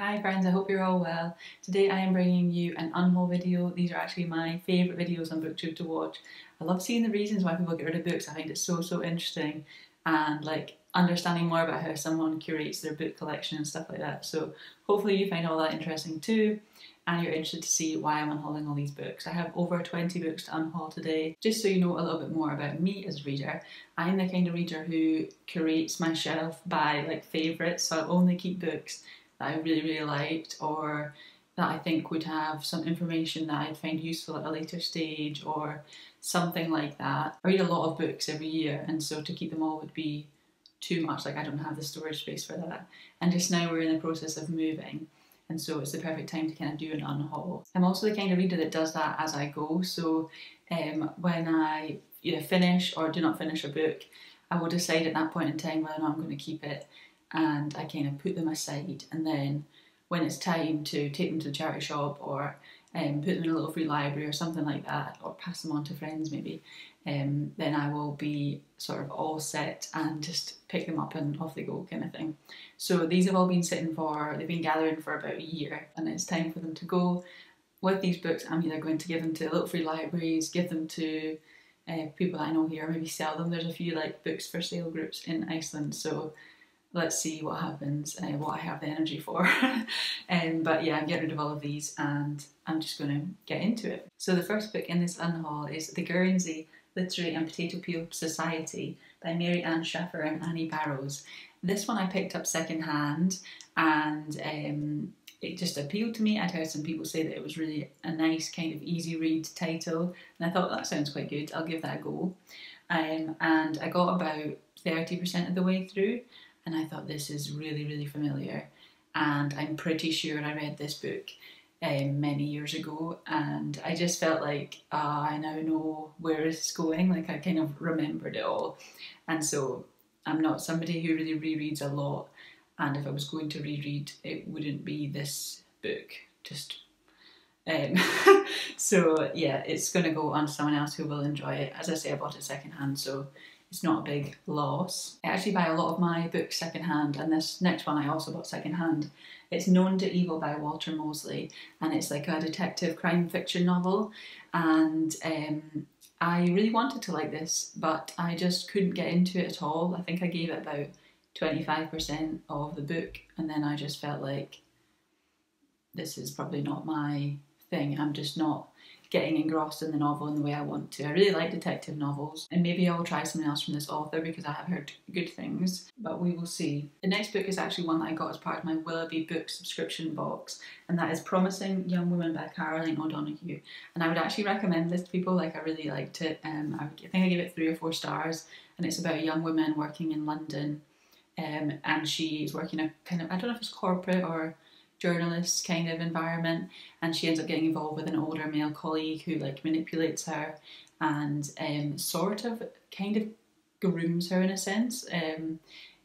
Hi friends, I hope you're all well. Today I am bringing you an unhaul video. These are actually my favourite videos on BookTube to watch. I love seeing the reasons why people get rid of books. I find it so interesting, and like understanding more about how someone curates their book collection and stuff like that. So hopefully you find all that interesting too, and you're interested to see why I'm unhauling all these books. I have over 20 books to unhaul today. Just so you know a little bit more about me as a reader, I'm the kind of reader who curates my shelf by like favourites, so I only keep books that I really liked, or that I think would have some information that I'd find useful at a later stage or something like that. I read a lot of books every year, and so to keep them all would be too much. Like, I don't have the storage space for that. And just now we're in the process of moving, and so it's the perfect time to kind of do an unhaul. I'm also the kind of reader that does that as I go, so when I either finish or do not finish a book, I will decide at that point in time whether or not I'm going to keep it, and I kind of put them aside, and then when it's time to take them to the charity shop or put them in a little free library or something like that, or pass them on to friends maybe, then I will be sort of all set and just pick them up and off they go kind of thing. So these have all been they've been gathering for about a year, and it's time for them to go. With these books, I'm either going to give them to little free libraries, give them to people that I know here, maybe sell them. There's a few like books for sale groups in Iceland, so let's see what happens, what I have the energy for. But yeah, I'm getting rid of all of these and I'm just going to get into it. So the first book in this unhaul is The Guernsey Literary and Potato Peel Society by Mary Ann Schaffer and Annie Barrows. This one I picked up secondhand, and it just appealed to me. I'd heard some people say that it was really a nice kind of easy read title, and I thought that sounds quite good, I'll give that a go. And I got about 30% of the way through, and I thought, this is really familiar, and I'm pretty sure I read this book many years ago, and I just felt like I now know where it's going. Like, I kind of remembered it all, and so I'm not somebody who really rereads a lot, and if I was going to reread, it wouldn't be this book, just so yeah, it's going to go on to someone else who will enjoy it. As I say, I bought it secondhand, so it's not a big loss. I actually buy a lot of my books secondhand, and this next one I also bought secondhand. It's Known to Evil by Walter Mosley, and it's like a detective crime fiction novel, and I really wanted to like this, but I just couldn't get into it at all. I think I gave it about 25% of the book, and then I just felt like, this is probably not my thing. I'm just not getting engrossed in the novel in the way I want to. I really like detective novels, and maybe I'll try something else from this author because I have heard good things, but we will see. The next book is actually one that I got as part of my Willoughby book subscription box, and that is Promising Young Woman by Caroline O'Donoghue. And I would actually recommend this to people. Like, I really liked it. I think I gave it 3 or 4 stars, and it's about a young woman working in London, and she's working a kind of, I don't know if it's corporate or journalist kind of environment, and she ends up getting involved with an older male colleague who like manipulates her and sort of kind of grooms her in a sense.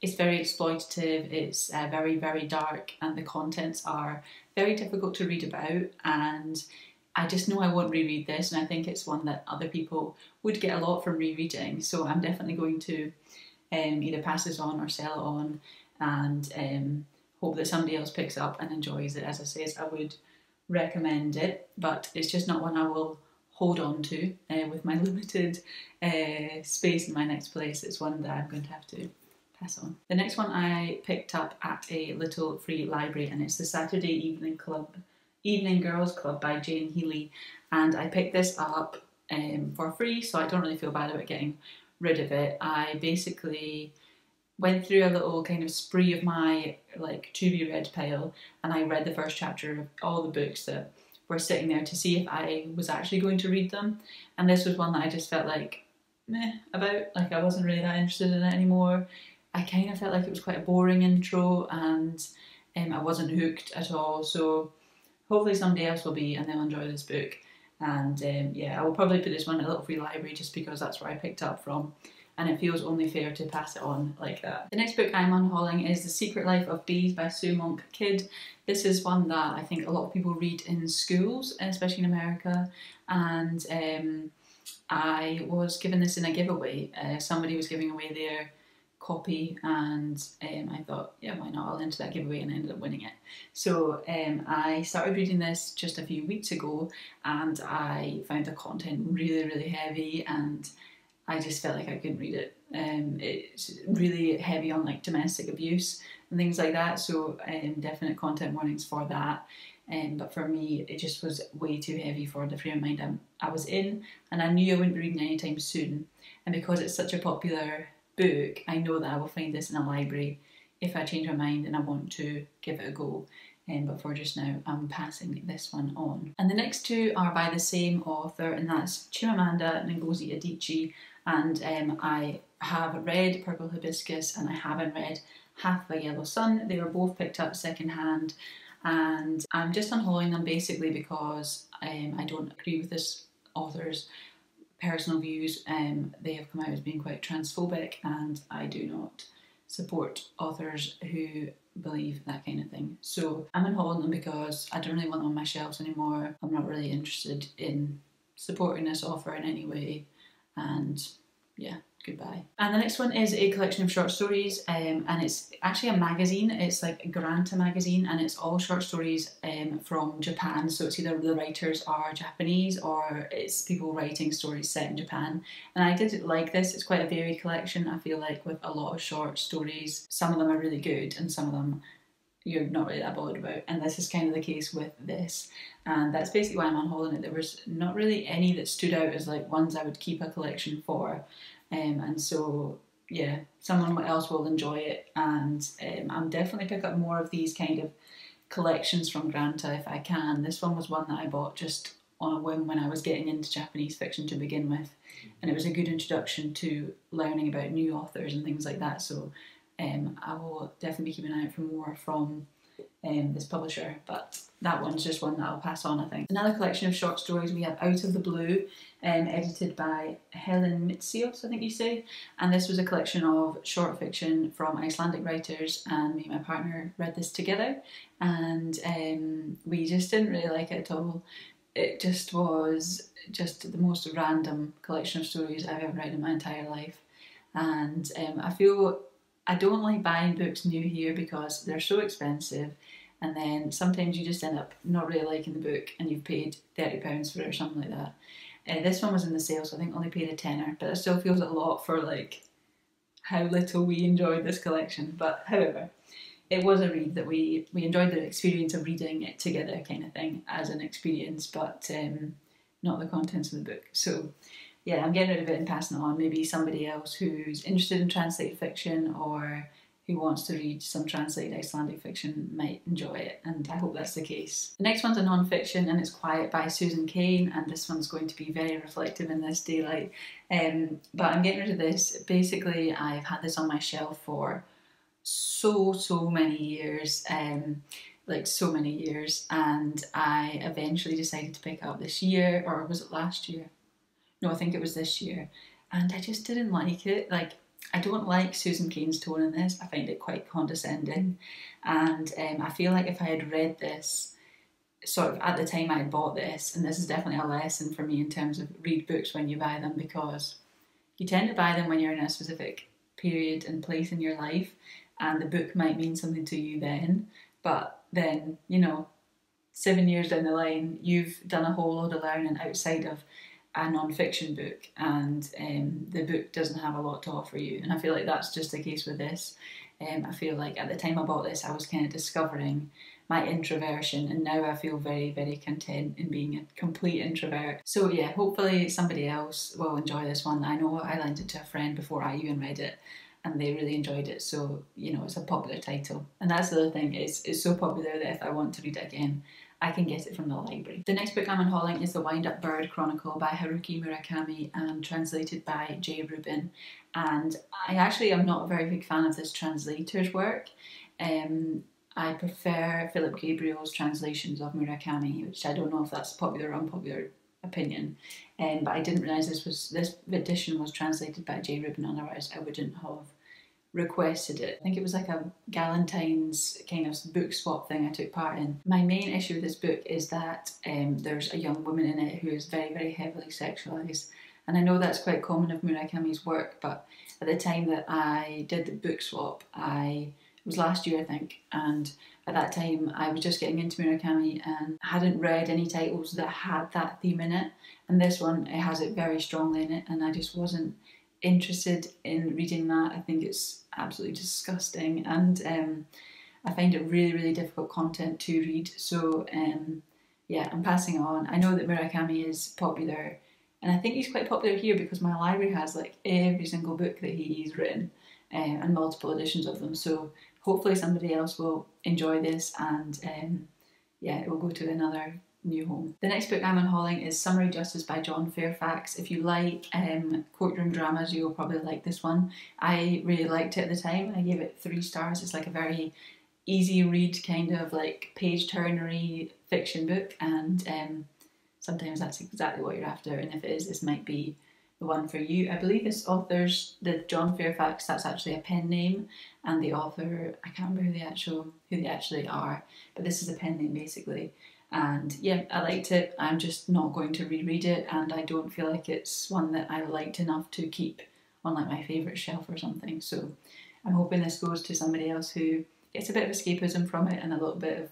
It's very exploitative, it's very dark, and the contents are very difficult to read about, and I just know I won't reread this, and I think it's one that other people would get a lot from rereading, so I'm definitely going to either pass this on or sell it on, and hope that somebody else picks up and enjoys it. As I say, I would recommend it, but it's just not one I will hold on to with my limited space in my next place. It's one that I'm going to have to pass on. The next one I picked up at a little free library, and it's the Saturday Evening Girls Club by Jane Healy, and I picked this up for free, so I don't really feel bad about getting rid of it. I basically went through a little kind of spree of my like to be read pile, and I read the first chapter of all the books that were sitting there to see if I was actually going to read them, and this was one that I just felt like meh about. Like, I wasn't really that interested in it anymore. I kind of felt like it was quite a boring intro, and I wasn't hooked at all, so hopefully somebody else will be, and they'll enjoy this book. And yeah, I will probably put this one in a little free library just because that's where I picked up from, and it feels only fair to pass it on like that. The next book I'm unhauling is The Secret Life of Bees by Sue Monk Kidd. This is one that I think a lot of people read in schools, especially in America, and I was given this in a giveaway. Somebody was giving away their copy, and I thought, yeah, why not, I'll enter that giveaway, and I ended up winning it. So I started reading this just a few weeks ago, and I found the content really, really heavy, and I just felt like I couldn't read it. It's really heavy on like domestic abuse and things like that, so definite content warnings for that. But for me, it just was way too heavy for the frame of mind I was in, and I knew I wouldn't be reading anytime soon. And because it's such a popular book, I know that I will find this in a library if I change my mind and I want to give it a go. But for just now, I'm passing this one on. And the next two are by the same author, and that's Chimamanda Ngozi Adichie. And I have read Purple Hibiscus and I haven't read Half of a Yellow Sun. They were both picked up secondhand, and I'm just unhauling them basically because I don't agree with this author's personal views. They have come out as being quite transphobic, and I do not support authors who believe that kind of thing. So I'm unhauling them because I don't really want them on my shelves anymore. I'm not really interested in supporting this author in any way, and yeah, goodbye. And the next one is a collection of short stories, and it's actually a magazine. It's like a Granta magazine, and it's all short stories from Japan. So it's either the writers are Japanese or it's people writing stories set in Japan. And I did like this. It's quite a varied collection, I feel like, with a lot of short stories. Some of them are really good and some of them you're not really that bothered about, and this is kind of the case with this, and that's basically why I'm unhauling it. There was not really any that stood out as like ones I would keep a collection for, and so yeah, someone else will enjoy it, and I'm definitely pick up more of these kind of collections from Granta if I can. This one was one that I bought just on a whim when I was getting into Japanese fiction to begin with, and it was a good introduction to learning about new authors and things like that, so I will definitely be keeping an eye out for more from this publisher, but that one's just one that I'll pass on, I think. Another collection of short stories, we have Out of the Blue, edited by Helen Mitsios, I think you say, and this was a collection of short fiction from Icelandic writers, and me and my partner read this together, and we just didn't really like it at all. It just was just the most random collection of stories I've ever read in my entire life, and I feel I don't like buying books new here because they're so expensive, and then sometimes you just end up not really liking the book and you've paid £30 for it or something like that. This one was in the sale, so I think only paid a tenner, but it still feels a lot for like how little we enjoyed this collection. But however, it was a read that we enjoyed the experience of reading it together kind of thing as an experience, but not the contents of the book. So yeah, I'm getting rid of it and passing it on. Maybe somebody else who's interested in translated fiction or who wants to read some translated Icelandic fiction might enjoy it, and I hope that's the case. The next one's a non-fiction, and it's Quiet by Susan Cain, and this one's going to be very reflective in this daylight. But I'm getting rid of this. Basically, I've had this on my shelf for so many years, like so many years, and I eventually decided to pick it up this year, or was it last year? No, I think it was this year, and I just didn't like it. Like, I don't like Susan Cain's tone in this. I find it quite condescending, and I feel like if I had read this sort of at the time I had bought this, and this is definitely a lesson for me in terms of read books when you buy them, because you tend to buy them when you're in a specific period and place in your life, and the book might mean something to you then, but then, you know, 7 years down the line, you've done a whole load of learning outside of a non-fiction book, and the book doesn't have a lot to offer you, and I feel like that's just the case with this. I feel like at the time I bought this, I was kind of discovering my introversion, and now I feel very content in being a complete introvert. So yeah, hopefully somebody else will enjoy this one. I know I lent it to a friend before I even read it, and they really enjoyed it, so you know, it's a popular title, and that's the other thing, it's so popular that if I want to read it again, I can get it from the library. The next book I'm unhauling is The Wind-Up Bird Chronicle by Haruki Murakami and translated by J. Rubin. And I actually am not a very big fan of this translator's work. I prefer Philip Gabriel's translations of Murakami, which I don't know if that's popular or unpopular opinion. But I didn't realise this edition was translated by J. Rubin, otherwise I wouldn't have requested it. I think it was like a Galentine's kind of book swap thing I took part in. My main issue with this book is that there's a young woman in it who is very heavily sexualised, And I know that's quite common of Murakami's work, but at the time that I did the book swap, it was last year I think, and at that time I was just getting into Murakami and hadn't read any titles that had that theme in it, and this one, it has it very strongly in it, and I just wasn't interested in reading that. I think it's absolutely disgusting, and I find it really, really difficult content to read. So yeah, I'm passing it on. I know that Murakami is popular, and I think he's quite popular here because my library has like every single book that he's written, and multiple editions of them. So hopefully somebody else will enjoy this, and yeah, it will go to another new home. The next book I'm unhauling is Summary Justice by John Fairfax. If you like courtroom dramas, you'll probably like this one. I really liked it at the time. I gave it 3 stars. It's like a very easy read, kind of like page turnery fiction book, and sometimes that's exactly what you're after, and if it is, this might be the one for you. I believe this author's, the John Fairfax, that's actually a pen name, and the author, I can't remember who they actually are, but this is a pen name basically. And yeah, I liked it. I'm just not going to reread it, and I don't feel like it's one that I liked enough to keep on like my favourite shelf or something. So I'm hoping this goes to somebody else who gets a bit of escapism from it and a little bit of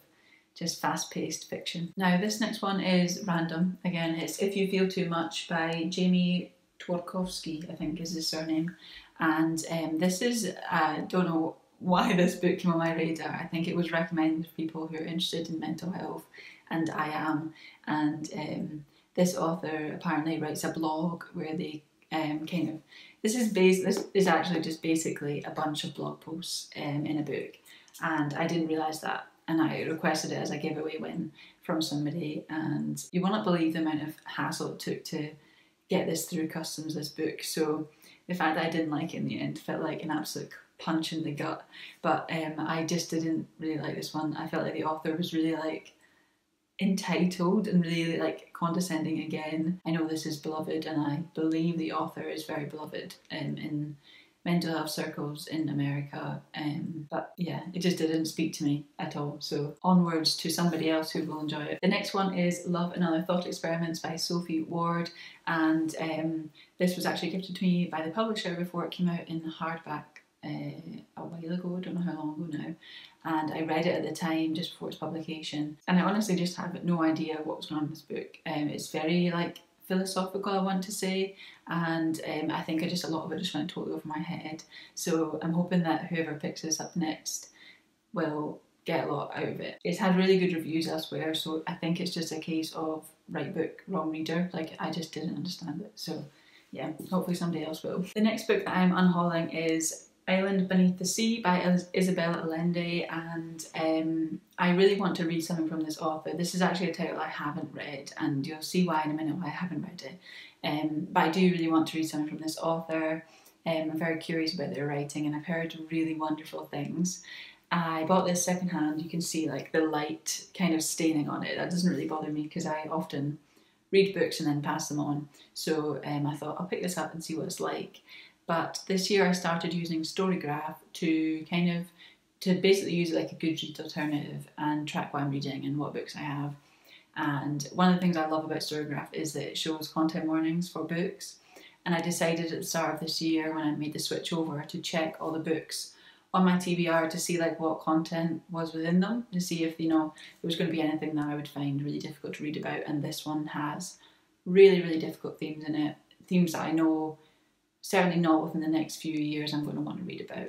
just fast-paced fiction. Now this next one is random. Again, it's If You Feel Too Much by Jamie Tworkowski, I think is his surname. And this is, I don't know why this book came on my radar. I think it was recommended for people who are interested in mental health, and I am. And this author apparently writes a blog where they kind of, this is actually just basically a bunch of blog posts in a book, and I didn't realise that, and I requested it as a giveaway win from somebody, and you will not believe the amount of hassle it took to get this through customs, this book. So the fact that I didn't like it in the end felt like an absolute punch in the gut. But I just didn't really like this one. I felt like the author was really like entitled and really like condescending again. I know this is beloved, and I believe the author is very beloved in mental health circles in America, but yeah, it just didn't speak to me at all. So onwards to somebody else who will enjoy it. The next one is Love and Other Thought Experiments by Sophie Ward, and this was actually gifted to me by the publisher before it came out in hardback a while ago, I don't know how long ago now, and I read it at the time just before its publication, and I honestly just have no idea what was going on in this book. It's very like philosophical, I want to say, and I think a lot of it just went totally over my head. So I'm hoping that whoever picks this up next will get a lot out of it. It's had really good reviews elsewhere, so I think it's just a case of right book, wrong reader. Like, I just didn't understand it. So yeah, hopefully somebody else will. The next book that I'm unhauling is Island Beneath the Sea by Isabella Allende, and I really want to read something from this author. This is actually a title I haven't read, and you'll see why in a minute why I haven't read it. But I do really want to read something from this author. I'm very curious about their writing, and I've heard really wonderful things. I bought this secondhand. You can see like the light kind of staining on it. That doesn't really bother me because I often read books and then pass them on. So I thought I'll pick this up and see what it's like. But this year I started using Storygraph to basically use it like a Goodreads alternative and track what I'm reading and what books I have. And one of the things I love about Storygraph is that it shows content warnings for books. And I decided at the start of this year, when I made the switch over, to check all the books on my TBR to see like what content was within them, to see if, there was going to be anything that I would find really difficult to read about. And this one has really, really difficult themes in it, themes that I know certainly not within the next few years I'm going to want to read about,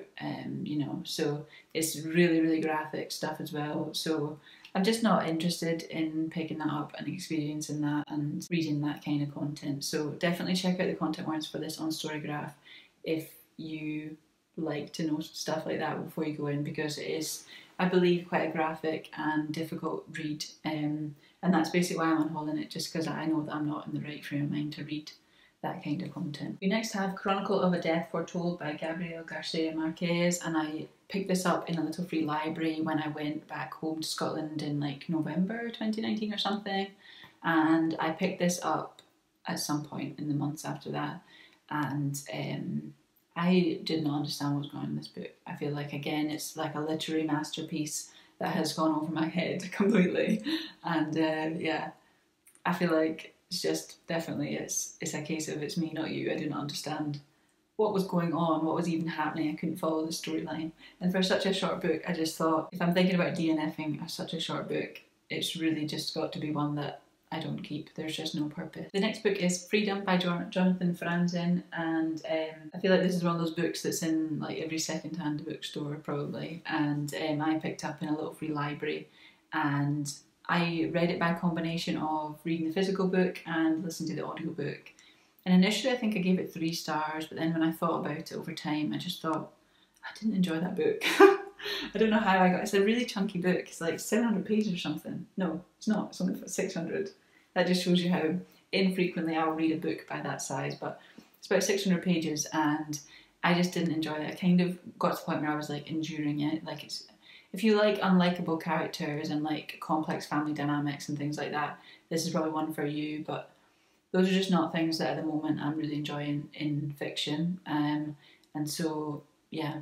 so it's really, really graphic stuff as well. So I'm just not interested in picking that up and experiencing that and reading that kind of content. So definitely check out the content warnings for this on Storygraph if you like to know stuff like that before you go in, because it is, I believe, quite a graphic and difficult read, and that's basically why I'm unhauling it, just because I know that I'm not in the right frame of mind to read that kind of content. We next have Chronicle of a Death Foretold by Gabriel Garcia Marquez, and I picked this up in a little free library when I went back home to Scotland in like November 2019 or something, and I picked this up at some point in the months after that, and I did not understand what was going on in this book. I feel like, again, it's like a literary masterpiece that has gone over my head completely, and yeah, I feel like It's just definitely it's a case of it's me, not you. I didn't understand what was going on, what was even happening. I couldn't follow the storyline. And for such a short book, I just thought, if I'm thinking about DNFing such a short book, it's really just got to be one that I don't keep. There's just no purpose. The next book is Freedom by Jonathan Franzen, and I feel like this is one of those books that's in like every second-hand bookstore probably, and I picked up in a little free library, and I read it by a combination of reading the physical book and listening to the audiobook. And initially I think I gave it 3 stars, but then when I thought about it over time, I just thought, I didn't enjoy that book. I don't know how I got, it's a really chunky book, it's like 700 pages or something. No, it's not, it's only 600. That just shows you how infrequently I'll read a book by that size, but it's about 600 pages and I just didn't enjoy it. I kind of got to the point where I was like enduring it. Like, it's, if you like unlikable characters and like complex family dynamics and things like that, this is probably one for you, but those are just not things that at the moment I'm really enjoying in fiction. And so, yeah,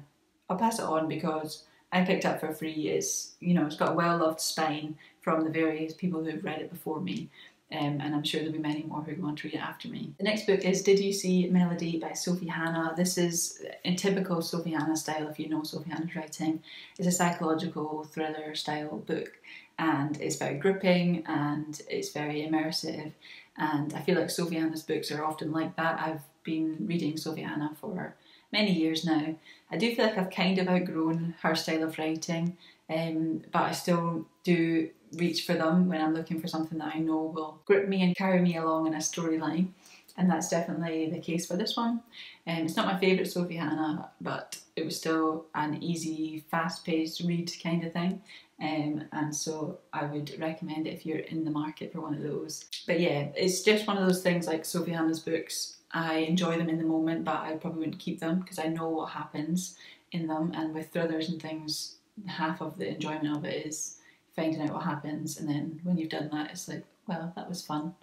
I'll pass it on because I picked up for free. It's, you know, it's got a well-loved spine from the various people who have read it before me. And I'm sure there'll be many more who go on to read it after me. The next book is Did You See Melody by Sophie Hannah. This is in typical Sophie Hannah style, if you know Sophie Hannah's writing. It's a psychological thriller style book, and it's very gripping and it's very immersive. And I feel like Sophie Hannah's books are often like that. I've been reading Sophie Hannah for many years now. I do feel like I've kind of outgrown her style of writing, but I still do reach for them when I'm looking for something that I know will grip me and carry me along in a storyline, and that's definitely the case for this one. It's not my favourite Sophie Hannah, but it was still an easy, fast-paced read kind of thing, and so I would recommend it if you're in the market for one of those. But yeah, it's just one of those things like Sophie Hannah's books. I enjoy them in the moment, but I probably wouldn't keep them because I know what happens in them, and with thrillers and things, half of the enjoyment of it is finding out what happens, and then when you've done that, it's like, well, that was fun.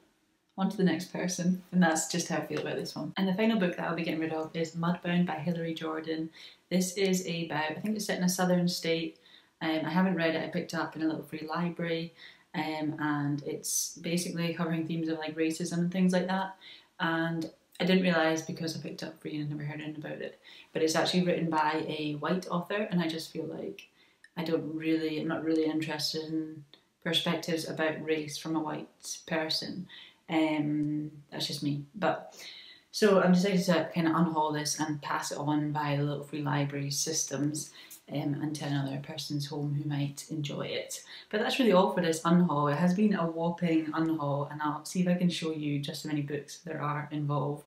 On to the next person, and that's just how I feel about this one. And the final book that I'll be getting rid of is Mudbound by Hilary Jordan. This is about, I think it's set in a southern state. I haven't read it, I picked it up in a little free library, and it's basically covering themes of like racism and things like that. And I didn't realise because I picked it up free and I'd never heard anything about it, but it's actually written by a white author, and I just feel like I'm not really interested in perspectives about race from a white person. That's just me. But so I'm decided to kind of unhaul this and pass it on via the little free library systems, and to another person's home who might enjoy it. But that's really all for this unhaul. It has been a whopping unhaul, and I'll see if I can show you just how many books there are involved.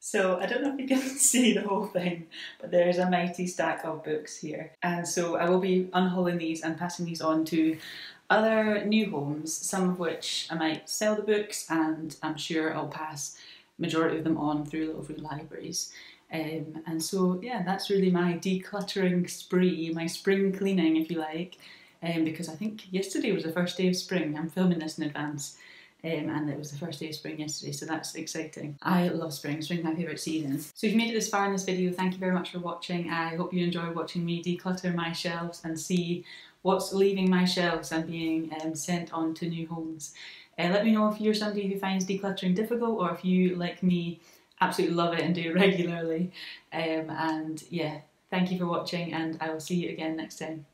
So I don't know if you can see the whole thing, but there's a mighty stack of books here. And so I will be unhauling these and passing these on to other new homes, some of which I might sell the books, and I'm sure I'll pass majority of them on through little free libraries. And so yeah, that's really my decluttering spree, my spring cleaning if you like, because I think yesterday was the first day of spring. I'm filming this in advance. And it was the first day of spring yesterday, so that's exciting. I love spring. Spring's my favourite season. So if you've made it this far in this video, thank you very much for watching. I hope you enjoy watching me declutter my shelves and see what's leaving my shelves and being sent on to new homes. Let me know if you're somebody who finds decluttering difficult, or if you, like me, absolutely love it and do it regularly. And yeah, thank you for watching, and I will see you again next time.